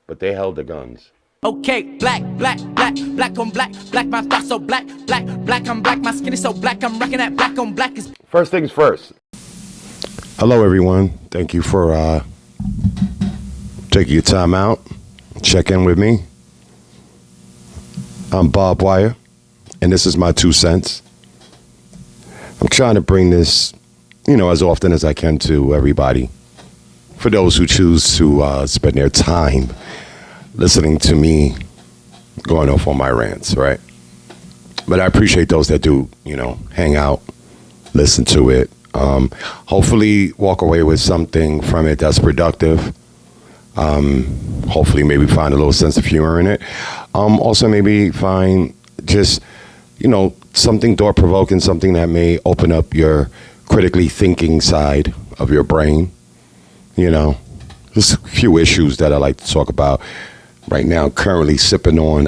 but they held the guns. Okay, black, black, black, black on black, black, my thoughts so black, black, black, I'm black, my skin is so black, I'm rocking that black on black is. First things first. Hello, everyone. Thank you for taking your time out, check in with me. I'm Bob Wire, and this is my 2 cents. I'm trying to bring this, as often as I can to everybody. For those who choose to spend their time listening to me going off on my rants, right? But I appreciate those that do, hang out, listen to it. Hopefully walk away with something from it that's productive. Hopefully maybe find a little sense of humor in it. Also maybe find just, something thought-provoking, something that may open up your critically thinking side of your brain. Just a few issues that I like to talk about. Right now, currently sipping on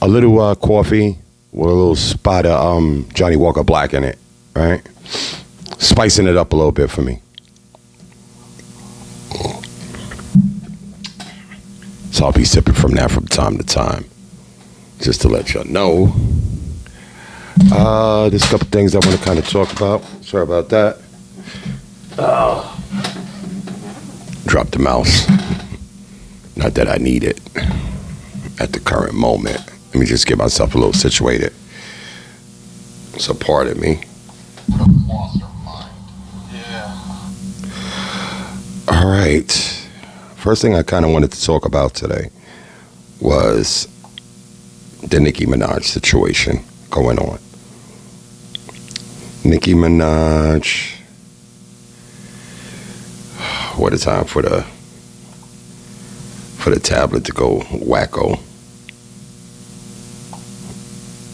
a little coffee with a little spot of Johnny Walker Black in it, right? Spicing it up a little bit for me. So I'll be sipping from that from time to time, just to let y'all know. There's a couple things I want to kind of talk about. Sorry about that. Drop the mouse. Not that I need it at the current moment. Let me just get myself a little situated. So pardon me. All right. First thing I kind of wanted to talk about today was the Nicki Minaj situation going on. Nicki Minaj. What a time for the tablet to go wacko.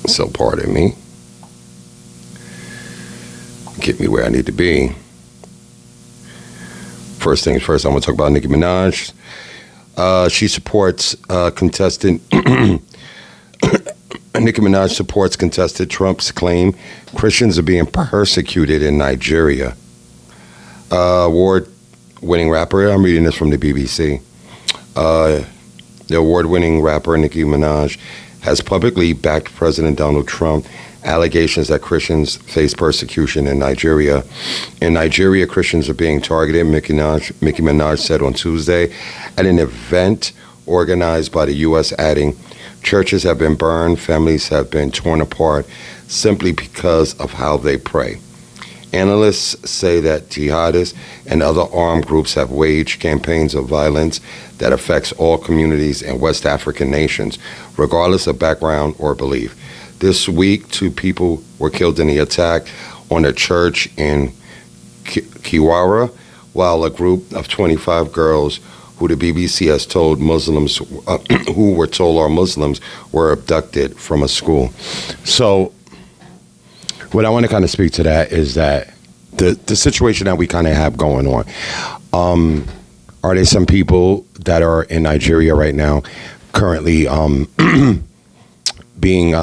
So pardon me. Get me where I need to be. First things first, I want to talk about Nicki Minaj. She supports contestant. Nicki Minaj supports contested Trump's claim Christians are being persecuted in Nigeria. Award-winning rapper. I'm reading this from the BBC. The award-winning rapper Nicki Minaj has publicly backed President Donald Trump. Allegations that Christians face persecution in Nigeria. In Nigeria, Christians are being targeted, Nicki Minaj said on Tuesday at an event organized by the U.S., adding, churches have been burned, families have been torn apart simply because of how they pray. Analysts say that jihadists and other armed groups have waged campaigns of violence that affects all communities in West African nations, regardless of background or belief. This week, 2 people were killed in the attack on a church in Kiwara, while a group of 25 girls who the BBC has told Muslims, who were told are Muslims, were abducted from a school. So what I want to kind of speak to that is that the situation that we kind of have going on. Are there some people that are in Nigeria right now currently being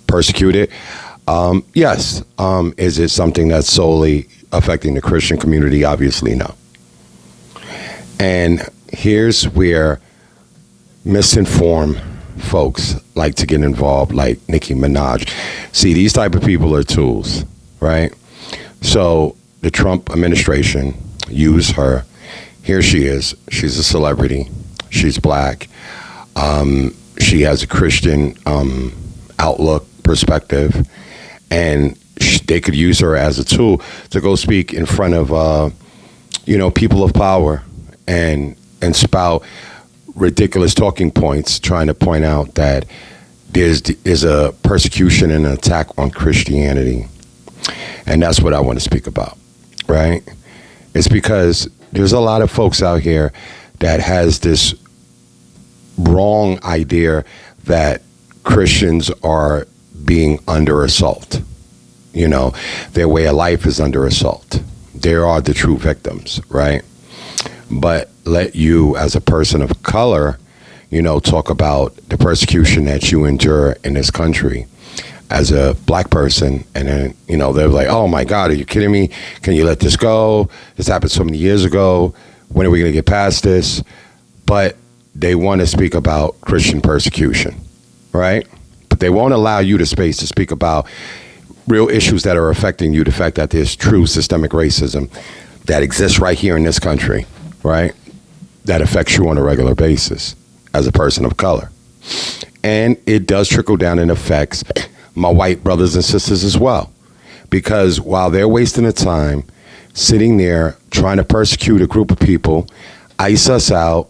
persecuted? Yes. Is it something that's solely affecting the Christian community? Obviously, no. And here's where misinformed folks like to get involved, like Nicki Minaj. See, these type of people are tools, right? So the Trump administration used her. Here she is. She's a celebrity. She's black. She has a Christian outlook, perspective, and they could use her as a tool to go speak in front of, people of power and spout ridiculous talking points, trying to point out that there's a persecution and an attack on Christianity. And that's what I want to speak about, right? It's because there's a lot of folks out here that has this wrong idea that Christians are being under assault. Their way of life is under assault. They are the true victims, right? But let you, as a person of color, talk about the persecution that you endure in this country as a black person, and then, they're like, oh my God, are you kidding me? Can you let this go? This happened so many years ago. When are we going to get past this? But they want to speak about Christian persecution, right? But they won't allow you the space to speak about real issues that are affecting you. The fact that there's true systemic racism that exists right here in this country, right? That affects you on a regular basis as a person of color. And it does trickle down and affects my white brothers and sisters as well. Because while they're wasting the time sitting there trying to persecute a group of people, ice us out,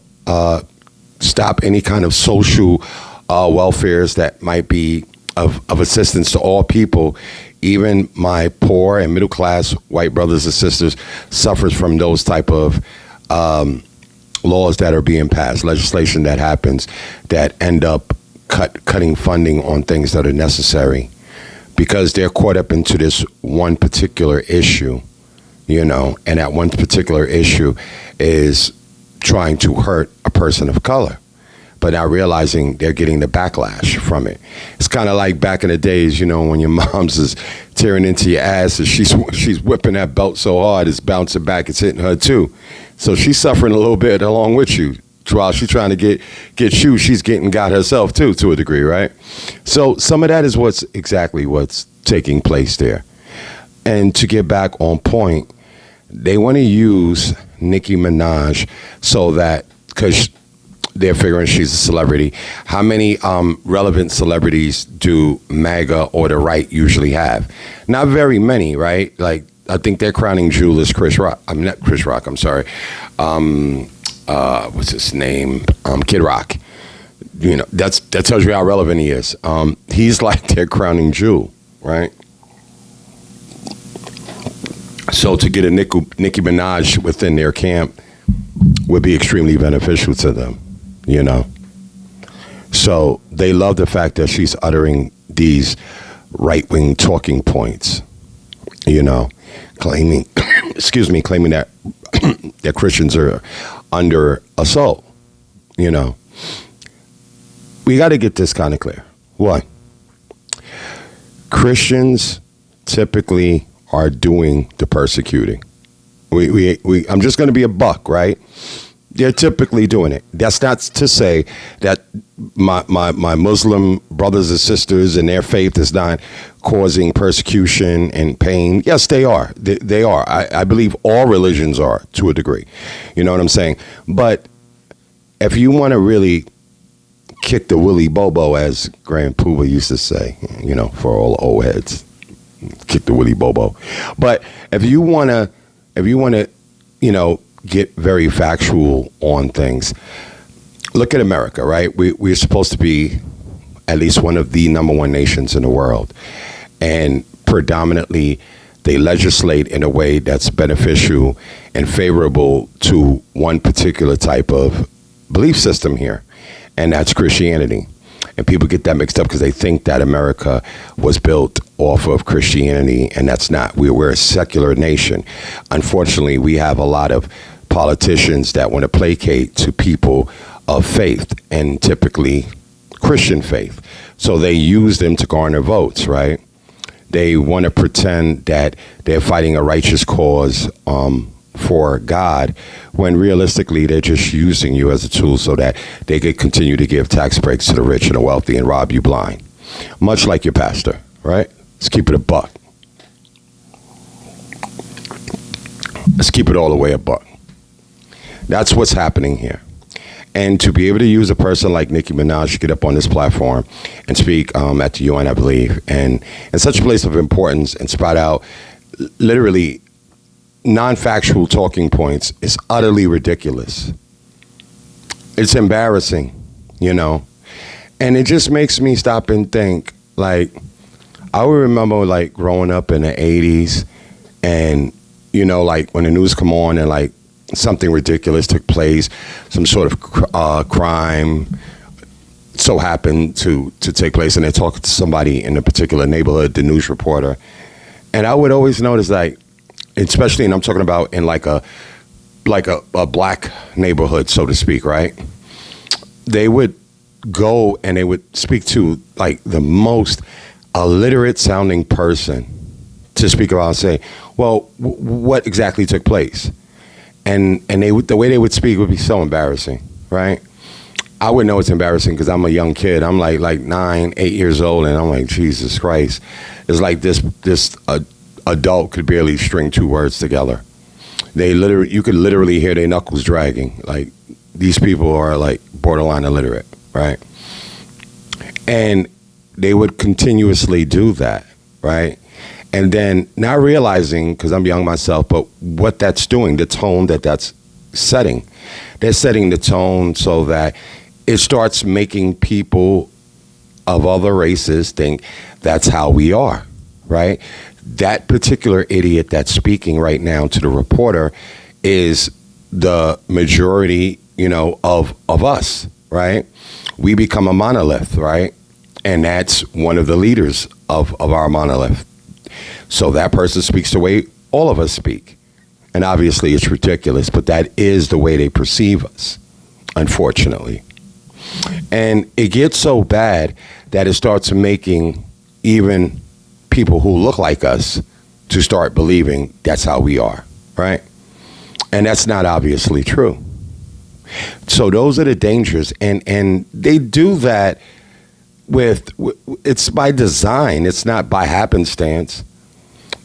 stop any kind of social welfares that might be of assistance to all people, even my poor and middle class white brothers and sisters suffers from those type of laws that are being passed, legislation that happens that end up cutting funding on things that are necessary because they're caught up into this one particular issue, and that one particular issue is trying to hurt a person of color, but not realizing they're getting the backlash from it. It's kind of like back in the days, when your mom's is tearing into your ass and she's whipping that belt so hard it's bouncing back, it's hitting her too. So she's suffering a little bit along with you. While she's trying to get you, she's getting got herself too, to a degree, right? So some of that is what's taking place there. And to get back on point, they want to use Nicki Minaj so that, because they're figuring she's a celebrity. How many relevant celebrities do MAGA or the right usually have? Not very many, right? Like, I think their crowning jewel is Chris Rock. I'm not Chris Rock, I'm sorry. What's his name? Kid Rock. That tells you how relevant he is. He's like their crowning jewel, right? So to get a Nicki Minaj within their camp would be extremely beneficial to them, So they love the fact that she's uttering these right-wing talking points, claiming that that Christians are under assault, We got to get this kind of clear. One, Christians typically are doing the persecuting. I'm just going to be a buck, right? They're typically doing it. That's not to say that my Muslim brothers and sisters and their faith is not causing persecution and pain. Yes, they are. They are. I believe all religions are, to a degree. You know what I'm saying? But if you want to really kick the willy bobo, as Grand Pooba used to say, for all the old heads, kick the willy bobo. But if you want to, get very factual on things, look at America, right? We're supposed to be at least one of the number one nations in the world. And predominantly, they legislate in a way that's beneficial and favorable to one particular type of belief system here, and that's Christianity. And people get that mixed up because they think that America was built off of Christianity, and that's not. We're a secular nation. Unfortunately, we have a lot of politicians that want to placate to people of faith, and typically Christian faith. So they use them to garner votes, right? They want to pretend that they're fighting a righteous cause for God, when realistically they're just using you as a tool so that they could continue to give tax breaks to the rich and the wealthy and rob you blind. Much like your pastor, right? Let's keep it a buck. Let's keep it all the way a buck. That's what's happening here. And to be able to use a person like Nicki Minaj to get up on this platform and speak at the UN, I believe, and in such a place of importance and spout out literally non-factual talking points is utterly ridiculous. It's embarrassing, and it just makes me stop and think, like, I would remember like growing up in the 80s and, like when the news come on and like something ridiculous took place, some sort of crime so happened to take place, and they're talking to somebody in a particular neighborhood, the news reporter. And I would always notice, like, especially, and I'm talking about in like a black neighborhood, so to speak, right? They would go and they would speak to like the most illiterate sounding person to speak about and say, well, what exactly took place? and the way they would speak would be so embarrassing, right? I would know it's embarrassing because I'm a young kid. I'm like 9, 8 years old, and I'm like, Jesus Christ. It's like this adult could barely string 2 words together. You could literally hear their knuckles dragging. Like, these people are like borderline illiterate, right? And they would continuously do that, right? And then not realizing, because I'm young myself, but what that's doing, the tone that's setting. They're setting the tone so that it starts making people of other races think that's how we are, right? That particular idiot that's speaking right now to the reporter is the majority, of us, right? We become a monolith, right? And that's one of the leaders of our monolith. So that person speaks the way all of us speak. And obviously it's ridiculous, but that is the way they perceive us, unfortunately. And it gets so bad that it starts making even people who look like us to start believing that's how we are, right? And that's not obviously true. So those are the dangers. And they do that it's by design. It's not by happenstance.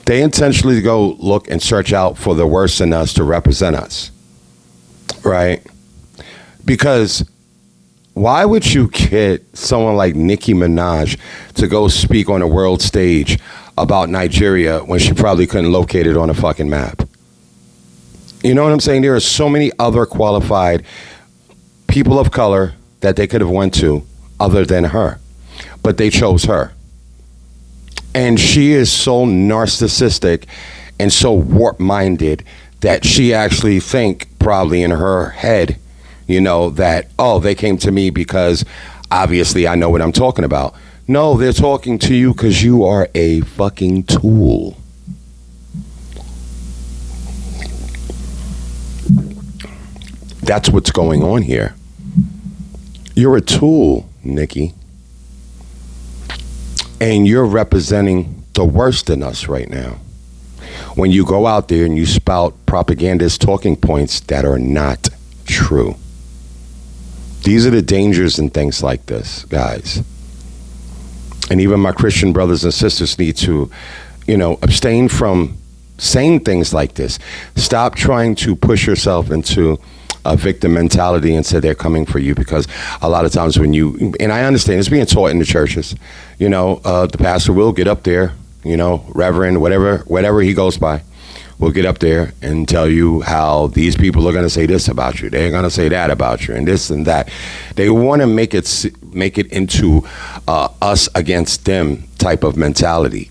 They intentionally go look and search out for the worst in us to represent us, right? Because why would you get someone like Nicki Minaj to go speak on a world stage about Nigeria when she probably couldn't locate it on a fucking map? You know what I'm saying? There are so many other qualified people of color that they could have went to other than her, but they chose her. And she is so narcissistic and so warp-minded that she actually think probably in her head, that, they came to me because obviously I know what I'm talking about. No, they're talking to you because you are a fucking tool. That's what's going on here. You're a tool, Nikki. And you're representing the worst in us right now. When you go out there and you spout propagandist talking points that are not true. These are the dangers in things like this, guys. And even my Christian brothers and sisters need to, abstain from saying things like this. Stop trying to push yourself into a victim mentality and say they're coming for you, because a lot of times and I understand it's being taught in the churches, the pastor will get up there, reverend, whatever he goes by, will get up there and tell you how these people are going to say this about you. They're going to say that about you and this and that. They want to make it into us against them type of mentality.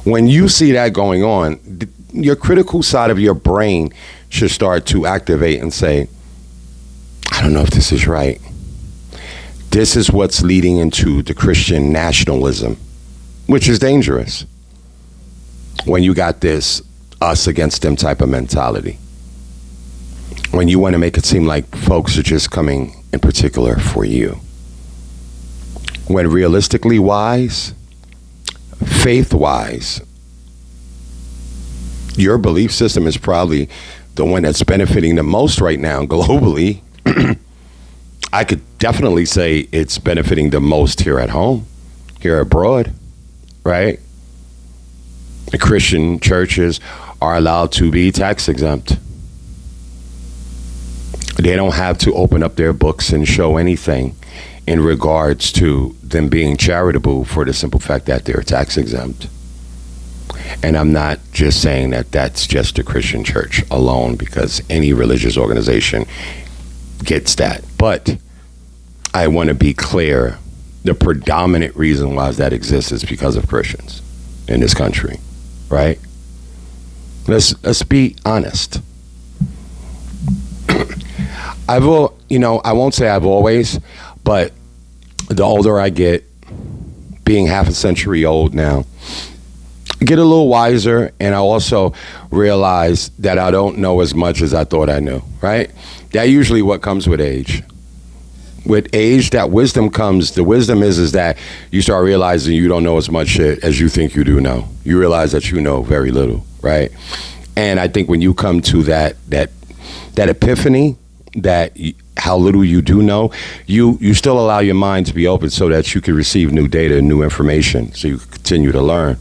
When you see that going on, your critical side of your brain should start to activate and say, I don't know if this is right. This is what's leading into the Christian nationalism, which is dangerous when you got this us against them type of mentality. When you want to make it seem like folks are just coming in particular for you. When realistically wise, faith-wise, your belief system is probably the one that's benefiting the most right now globally. I could definitely say it's benefiting the most here at home, here abroad, right? The Christian churches are allowed to be tax exempt. They don't have to open up their books and show anything in regards to them being charitable for the simple fact that they're tax exempt. And I'm not just saying that that's just the Christian church alone, because any religious organization gets that. But I want to be clear, the predominant reason why that exists is because of Christians in this country, right? Let's be honest. I won't say I've always, but the older I get, being half a century old now, get a little wiser, and I also realize that I don't know as much as I thought I knew, right? That usually what comes with age. With age, that wisdom comes. The wisdom is that you start realizing you don't know as much shit as you think you do know. You realize that you know very little, right? And I think when you come to that epiphany, how little you do know, you still allow your mind to be open so that you can receive new data and new information, so you can continue to learn.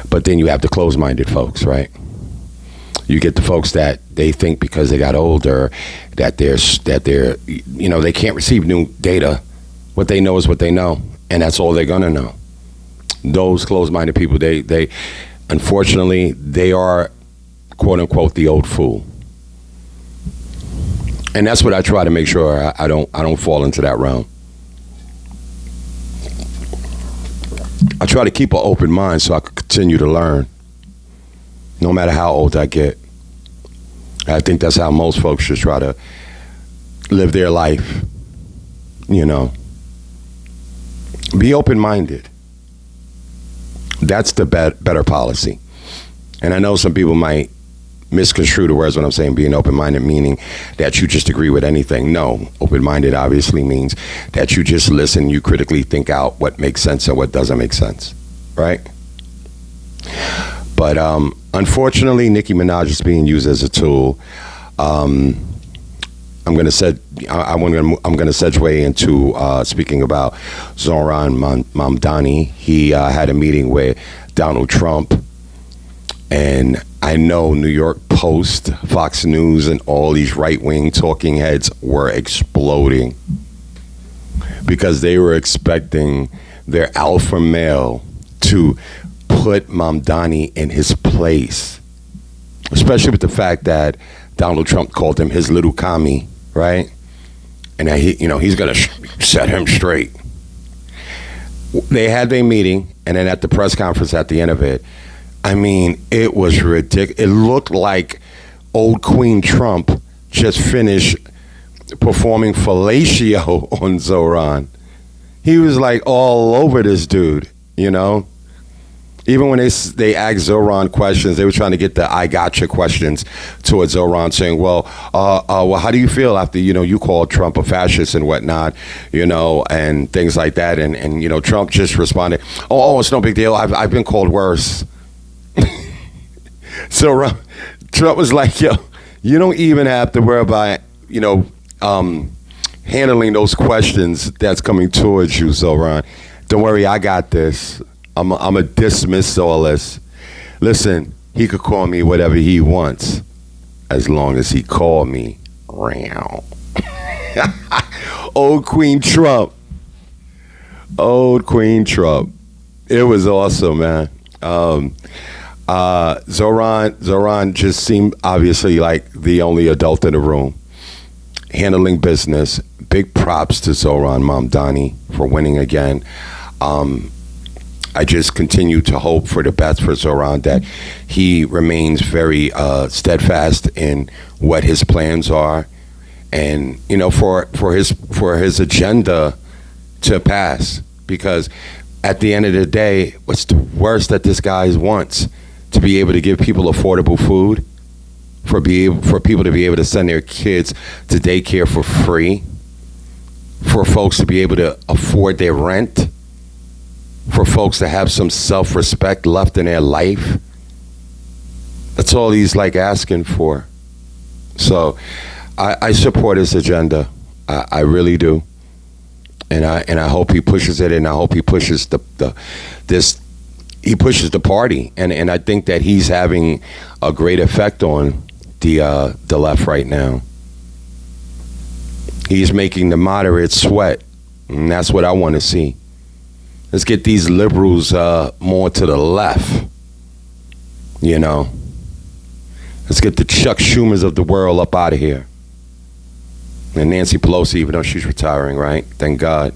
But then you have the closed-minded folks, right? You get the folks that they think because they got older that they're they can't receive new data. What they know is what they know, and that's all they're gonna know. Those closed-minded people, they unfortunately, they are, quote unquote, the old fool. And that's what I try to make sure I don't fall into that realm. I try to keep an open mind so I can continue to learn, no matter how old I get. I think that's how most folks should try to live their life, Be open-minded. That's the better policy. And I know some people might misconstrue the words when I'm saying being open-minded, meaning that you just agree with anything. No, open-minded obviously means that you just listen, you critically think out what makes sense and what doesn't make sense, right? But unfortunately, Nicki Minaj is being used as a tool. I'm going to segue into speaking about Zohran Mamdani. He had a meeting with Donald Trump, and I know New York Post, Fox News, and all these right-wing talking heads were exploding because they were expecting their alpha male to put Mamdani in his place, especially with the fact that Donald Trump called him his little commie, right? And that he's going to set him straight. They had their meeting, and then at the press conference at the end of it, I mean, it was ridiculous. It looked like old Queen Trump just finished performing fellatio on Zohran. He was like all over this dude, Even when they asked Zohran questions, they were trying to get the "I gotcha" questions towards Zohran, saying, "Well, how do you feel after you called Trump a fascist and whatnot, and things like that?" And Trump just responded, "Oh, it's no big deal. I've been called worse." So Trump was like, "Yo, you don't even have to worry about handling those questions that's coming towards you, Zohran. Don't worry, I got this. I'm a dismiss all this. Listen, he could call me whatever he wants, as long as he call me round." Old Queen Trump. Old Queen Trump. It was awesome, man. Zohran just seemed obviously like the only adult in the room, handling business. Big props to Zohran Mamdani for winning again. I just continue to hope for the best for Zohran, that he remains very steadfast in what his plans are, and for his agenda to pass. Because at the end of the day, what's the worst that this guy wants? To be able to give people affordable food, for people to be able to send their kids to daycare for free, for folks to be able to afford their rent, for folks to have some self-respect left in their life. That's all he's asking for. So I support his agenda. I really do. And I hope he pushes it, and I hope he pushes he pushes the party, and I think that he's having a great effect on the left right now. He's making the moderates sweat, and that's what I want to see. Let's get these liberals more to the left. Let's get the Chuck Schumers of the world up out of here. And Nancy Pelosi, even though she's retiring, right? Thank God.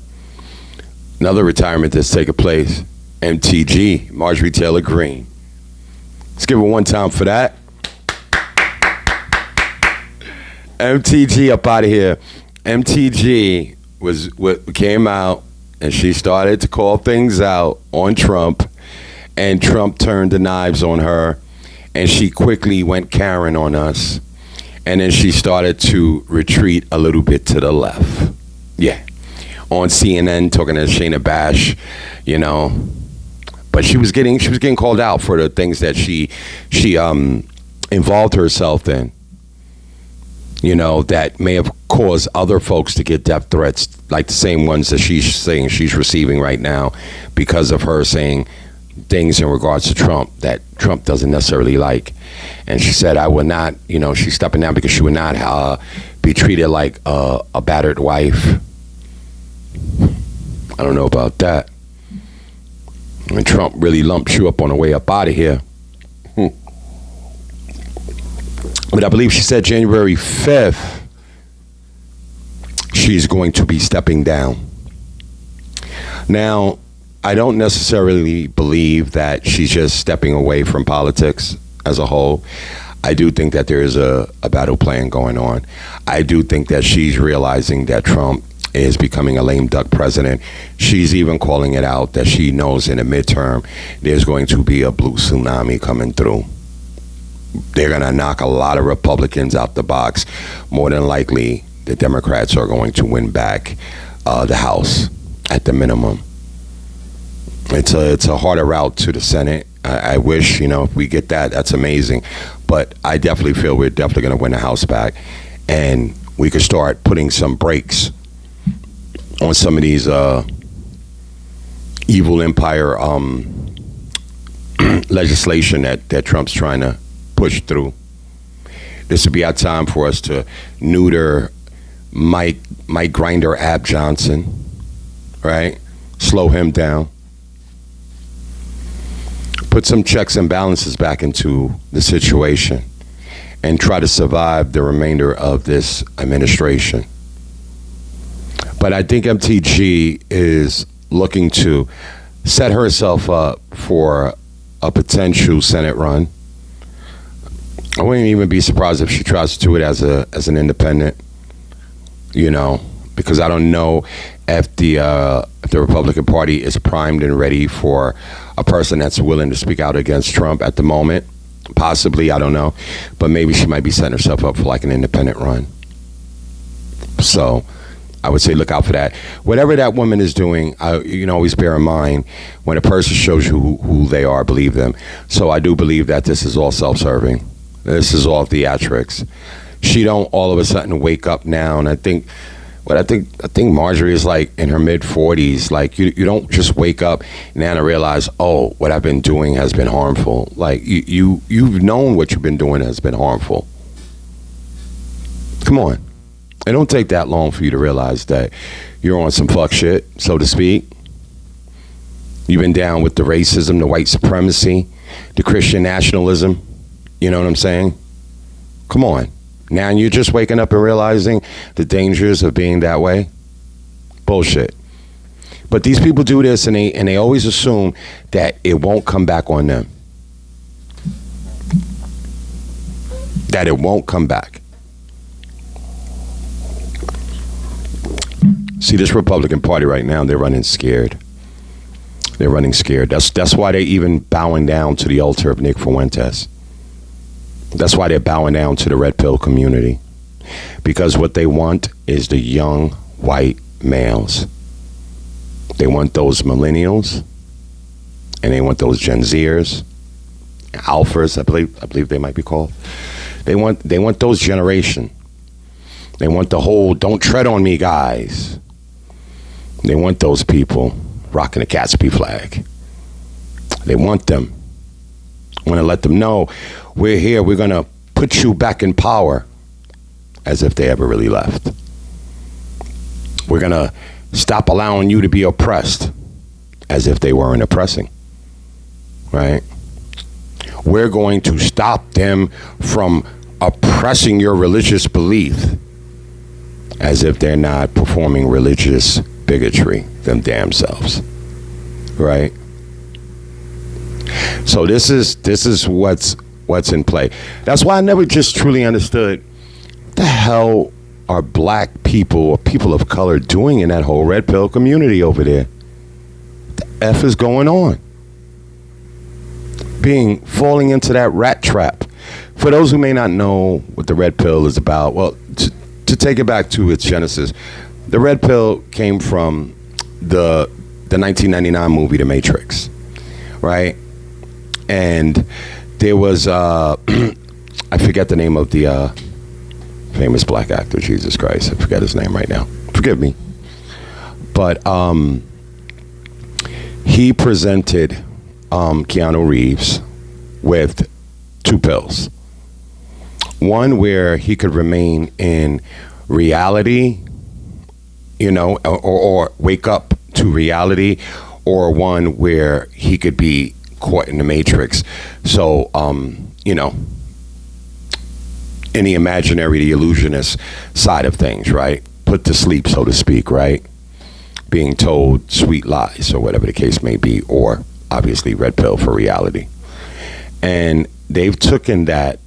Another retirement that's taking place. MTG, Marjorie Taylor Greene. Let's give it one time for that. MTG up out of here. MTG was what came out, and she started to call things out on Trump, and Trump turned the knives on her, and she quickly went Karen on us, and then she started to retreat a little bit to the left. Yeah. On CNN talking to Shayna Bash, But But she was getting called out for the things that she involved herself in. You know, that may have caused other folks to get death threats, like the same ones that she's saying she's receiving right now because of her saying things in regards to Trump that Trump doesn't necessarily like. And she said, I would not, you know, she's stepping down because she would not be treated like a battered wife. I don't know about that. And Trump really lumps you up on the way up out of here. But I believe she said January 5th, she's going to be stepping down. Now, I don't necessarily believe that she's just stepping away from politics as a whole. I do think that there is a battle plan going on. I do think that she's realizing that Trump is becoming a lame duck president. She's even calling it out that she knows in the midterm there's going to be a blue tsunami coming through. They're going to knock a lot of Republicans out the box. More than likely, the Democrats are going to win back the House at the minimum. It's a harder route to the Senate. I wish, you know, if we get that, that's amazing. But I definitely feel we're definitely going to win the House back. And we could start putting some brakes on some of these evil empire legislation that Trump's trying to push through. This would be our time for us to neuter Mike Grinder Ab Johnson, right? Slow him down. Put some checks and balances back into the situation and try to survive the remainder of this administration. But I think MTG is looking to set herself up for a potential Senate run. I wouldn't even be surprised if she tries to do it as an independent, you know, because I don't know if the Republican Party is primed and ready for a person that's willing to speak out against Trump at the moment. Possibly, I don't know, but maybe she might be setting herself up for like an independent run. So I would say look out for that. Whatever that woman is doing, you can always bear in mind when a person shows you who they are, believe them. So I do believe that this is all self-serving. This is all theatrics. She don't all of a sudden wake up now, and I think Marjorie is like in her mid-40s. Like you don't just wake up now and realize, oh, what I've been doing has been harmful. Like you've known what you've been doing has been harmful. Come on. It don't take that long for you to realize that you're on some fuck shit, so to speak. You've been down with the racism, the white supremacy, the Christian nationalism. You know what I'm saying? Come on. Now you're just waking up and realizing the dangers of being that way? Bullshit. But these people do this and they always assume that it won't come back on them. That it won't come back. See, this Republican Party right now, they're running scared. They're running scared. That's why they're even bowing down to the altar of Nick Fuentes. That's why they're bowing down to the red pill community. Because what they want is the young white males. They want those millennials, and they want those Gen Zers, alphas, I believe they might be called. They want those generation. They want the whole "don't tread on me" guys. They want those people rocking the Gatsby flag. They want them. I want to let them know we're here. We're going to put you back in power, as if they ever really left. We're going to stop allowing you to be oppressed, as if they weren't oppressing. Right? We're going to stop them from oppressing your religious belief, as if they're not performing religious bigotry them damn selves. Right? So this is what's in play. That's why I never just truly understood what the hell are black people or people of color doing in that whole red pill community over there. What the F is going on? Falling into that rat trap. For those who may not know what the red pill is about, well, to take it back to its genesis, the red pill came from the 1999 movie The Matrix, right? And there was I forget the name of the famous black actor. Jesus Christ, I forget his name right now. Forgive me. But he presented Keanu Reeves with 2 pills. One where he could remain in reality, you know, or wake up to reality, or one where he could be caught in the matrix. So, you know, in the imaginary, the illusionist side of things, right? Put to sleep, so to speak, right? Being told sweet lies or whatever the case may be, or obviously red pill for reality. And they've taken that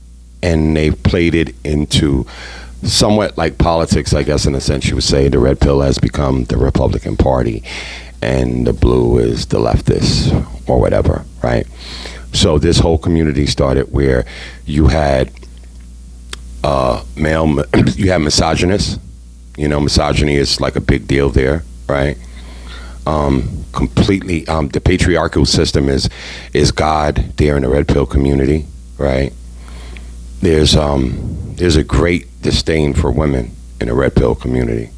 and they've played it into somewhat like politics, I guess, in a sense you would say. The red pill has become the Republican Party and the blue is the leftists or whatever, right? So this whole community started where you had you had misogynists. You know, misogyny is like a big deal there, right? Completely, the patriarchal system is God there in the red pill community, right? There's a great disdain for women in the red pill community.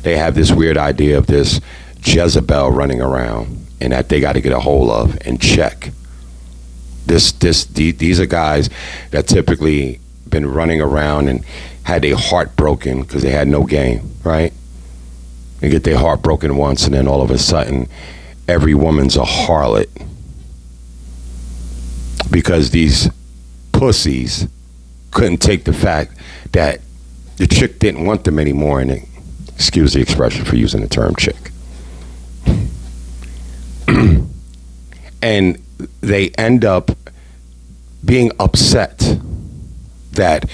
They have this weird idea of this Jezebel running around and that they got to get a hold of and check. These are guys that typically been running around and had their heart broken because they had no game, right? They get their heart broken once and then all of a sudden every woman's a harlot because these pussies couldn't take the fact that the chick didn't want them anymore, and excuse the expression for using the term chick. And they end up being upset that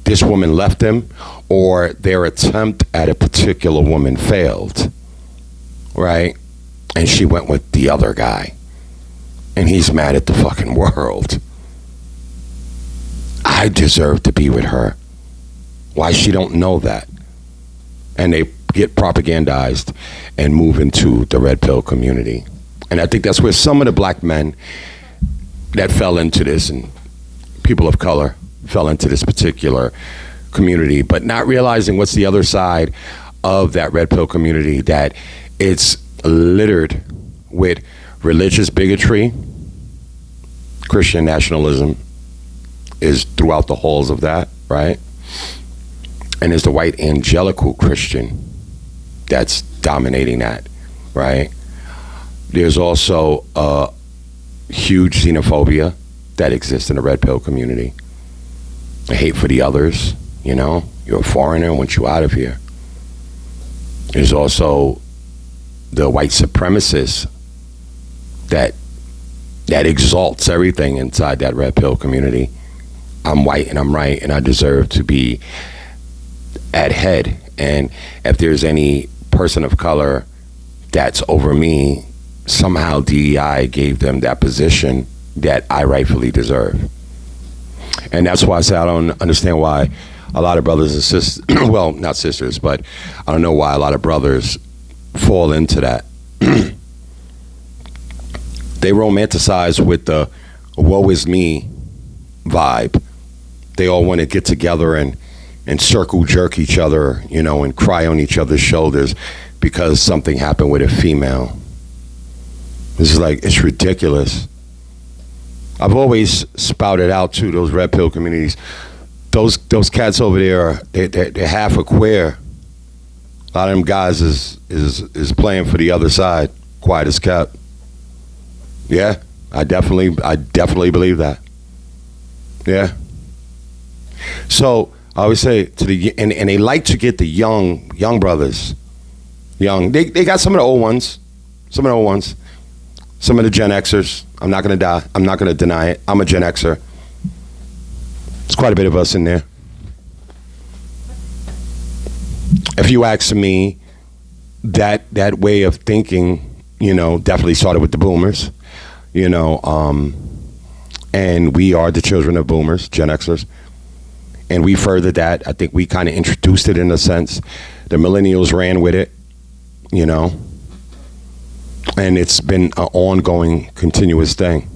this woman left them or their attempt at a particular woman failed, right? And she went with the other guy. And he's mad at the fucking world. I deserve to be with her. Why she don't know that? And they get propagandized and move into the red pill community. And I think that's where some of the black men that fell into this and people of color fell into this particular community, but not realizing what's the other side of that red pill community, that it's littered with religious bigotry. Christian nationalism is throughout the halls of that, right? And there's the white angelical Christian that's dominating that, right? There's also a huge xenophobia that exists in the red pill community. A hate for the others, you know? You're a foreigner, I want you out of here. There's also the white supremacists that exalts everything inside that red pill community. I'm white and I'm right and I deserve to be at head. And if there's any person of color that's over me, somehow DEI gave them that position that I rightfully deserve. And that's why I say I don't understand why a lot of brothers and sisters, well, not sisters, but I don't know why a lot of brothers fall into that. They romanticize with the woe is me vibe. They all want to get together and circle jerk each other, you know, and cry on each other's shoulders because something happened with a female. This is like, it's ridiculous. I've always spouted out to those red pill communities. Those cats over there, they're half a queer. A lot of them guys is playing for the other side, quiet as kept. Yeah, I definitely believe that. Yeah. So I always say to the and they like to get the young brothers, young. They got some of the old ones, some of the Gen Xers. I'm not gonna deny it. I'm a Gen Xer. There's quite a bit of us in there. If you ask me, that way of thinking, you know, definitely started with the boomers, you know, and we are the children of boomers, Gen Xers. And we furthered that. I think we kind of introduced it in a sense. The millennials ran with it, you know. And it's been an ongoing, continuous thing.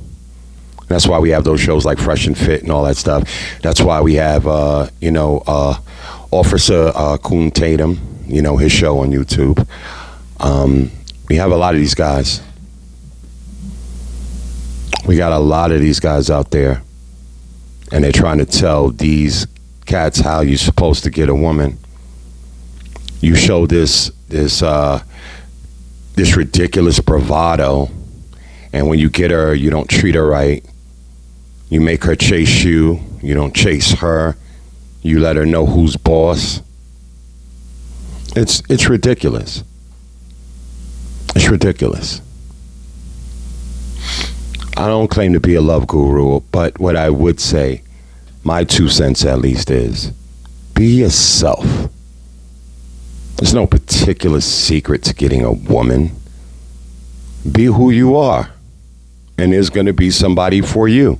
That's why we have those shows like Fresh and Fit and all that stuff. That's why we have, Officer Kuhn Tatum, his show on YouTube. We have a lot of these guys. We got a lot of these guys out there, and they're trying to tell these cats how you're supposed to get a woman. You show this ridiculous bravado, and when you get her, you don't treat her right. You make her chase you. You don't chase her. You let her know who's boss. It's ridiculous. It's ridiculous. I don't claim to be a love guru, but what I would say, my 2 cents at least, is be yourself. There's no particular secret to getting a woman. Be who you are, and there's going to be somebody for you,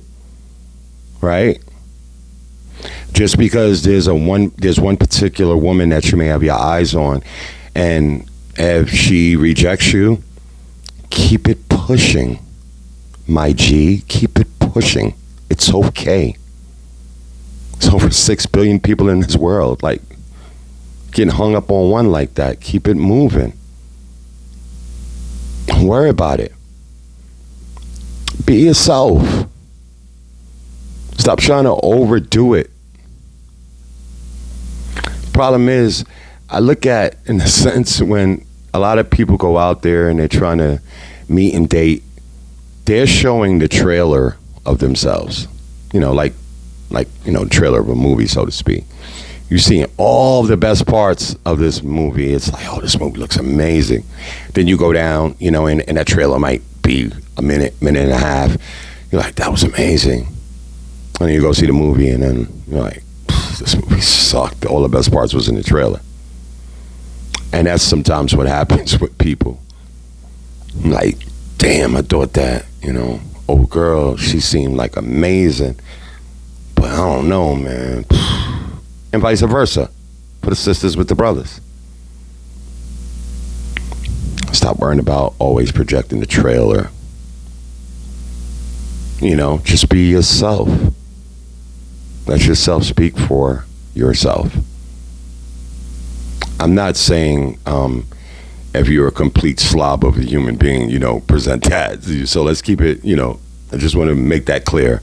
right? Just because there's one particular woman that you may have your eyes on, and if she rejects you, keep it pushing, my G. Keep it pushing. It's okay. There's over 6 billion people in this world. Like, getting hung up on one like that. Keep it moving. Don't worry about it. Be yourself. Stop trying to overdo it. Problem is, I look at, in a sense, when a lot of people go out there and they're trying to meet and date, they're showing the trailer of themselves. Like trailer of a movie, so to speak. You're seeing all the best parts of this movie. It's like, oh, this movie looks amazing. Then you go down, and that trailer might be a minute and a half. You're like, that was amazing. And then you go see the movie, and then you're like, this movie sucked. All the best parts was in the trailer. And that's sometimes what happens with people. Like, damn, I thought that, old girl, she seemed like amazing. But I don't know, man. And vice versa for the sisters with the brothers. Stop worrying about always projecting the trailer. Just be yourself. Let yourself speak for yourself. I'm not saying if you're a complete slob of a human being, present that. So let's keep it, I just want to make that clear.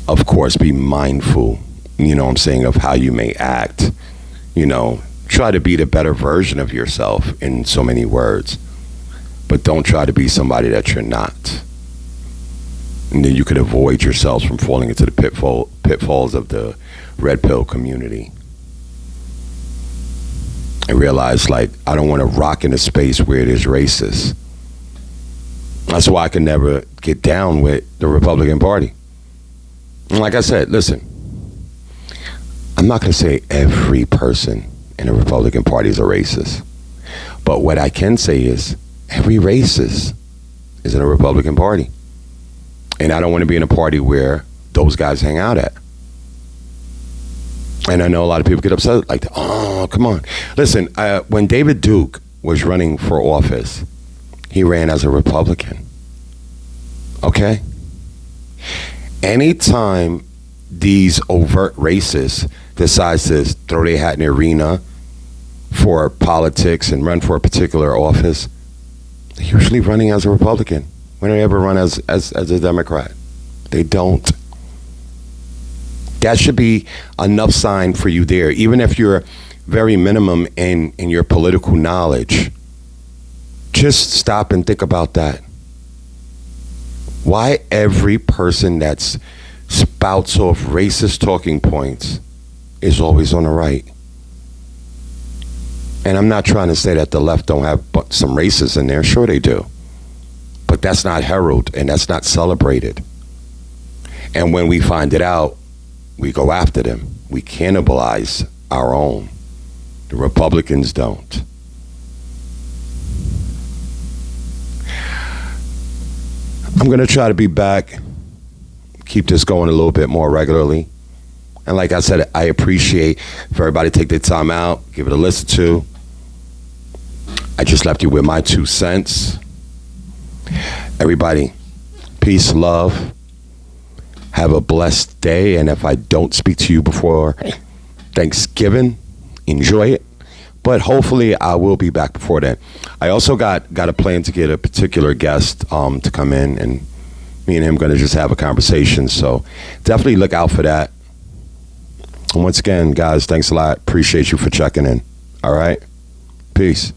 Of course, be mindful, I'm saying, of how you may act. Try to be the better version of yourself in so many words. But don't try to be somebody that you're not. And then you could avoid yourselves from falling into the pitfalls of the red pill community. I realize, I don't want to rock in a space where it is racist. That's why I can never get down with the Republican Party. And like I said, listen, I'm not going to say every person in the Republican Party is a racist. But what I can say is every racist is in a Republican Party. And I don't want to be in a party where those guys hang out at. And I know a lot of people get upset like, oh, come on. Listen, when David Duke was running for office, he ran as a Republican. Okay? Anytime these overt racists decides to throw their hat in the arena for politics and run for a particular office, they're usually running as a Republican. When do they ever run as a Democrat? They don't. That should be enough sign for you there, even if you're very minimum in your political knowledge. Just stop and think about that. Why every person that's spouts off racist talking points is always on the right? And I'm not trying to say that the left don't have some racists in there. Sure they do. But that's not heralded and that's not celebrated. And when we find it out, we go after them. We cannibalize our own. The Republicans don't. I'm going to try to be back, keep this going a little bit more regularly. And like I said, I appreciate if everybody take their time out, give it a listen to. I just left you with my 2 cents. Everybody, peace, love. Have a blessed day. And if I don't speak to you before Thanksgiving, enjoy it. But hopefully I will be back before then. I also got a plan to get a particular guest to come in, and me and him going to just have a conversation. So definitely look out for that. And once again, guys, thanks a lot. Appreciate you for checking in. All right. Peace.